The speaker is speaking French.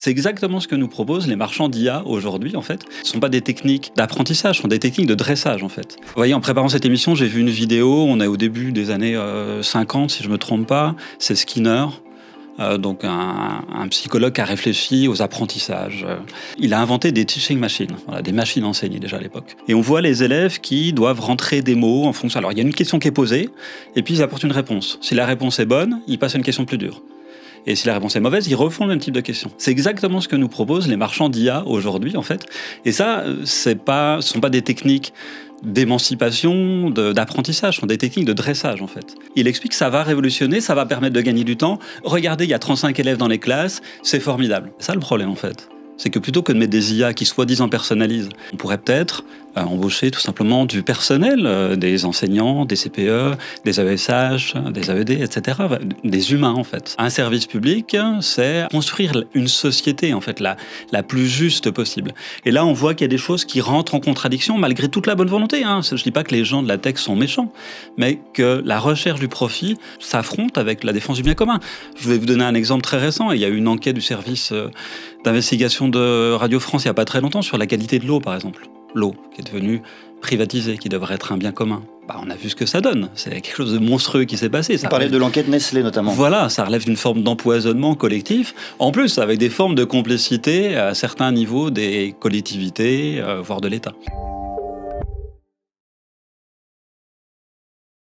C'est exactement ce que nous proposent les marchands d'IA aujourd'hui, en fait. Ce ne sont pas des techniques d'apprentissage, ce sont des techniques de dressage, en fait. Vous voyez, en préparant cette émission, j'ai vu une vidéo, on est au début des années 50, si je ne me trompe pas, c'est Skinner, donc un psychologue qui a réfléchi aux apprentissages. Il a inventé des teaching machines, voilà, des machines enseignées déjà à l'époque. Et on voit les élèves qui doivent rentrer des mots en fonction... Alors, il y a une question qui est posée, et puis ils apportent une réponse. Si la réponse est bonne, ils passent à une question plus dure. Et si la réponse est mauvaise, ils refont le même type de question. C'est exactement ce que nous proposent les marchands d'IA aujourd'hui, en fait. Et ça, ce ne sont pas des techniques d'émancipation, d'apprentissage, ce sont des techniques de dressage, en fait. Il explique que ça va révolutionner, ça va permettre de gagner du temps. Regardez, il y a 35 élèves dans les classes, c'est formidable. C'est ça le problème, en fait. C'est que plutôt que de mettre des IA qui soi-disant personnalisent, on pourrait peut-être embaucher tout simplement du personnel, des enseignants, des CPE, des AESH, des AED, etc., des humains en fait. Un service public, c'est construire une société en fait la plus juste possible. Et là, on voit qu'il y a des choses qui rentrent en contradiction malgré toute la bonne volonté. Je ne dis pas que les gens de la tech sont méchants, mais que la recherche du profit s'affronte avec la défense du bien commun. Je vais vous donner un exemple très récent. Il y a eu une enquête du service d'investigation de Radio France il n'y a pas très longtemps sur la qualité de l'eau, par exemple. L'eau qui est devenue privatisée, qui devrait être un bien commun. On a vu ce que ça donne. C'est quelque chose de monstrueux qui s'est passé. Vous parlez de l'enquête Nestlé notamment. Voilà, ça relève d'une forme d'empoisonnement collectif. En plus, avec des formes de complicité à certains niveaux des collectivités, voire de l'État.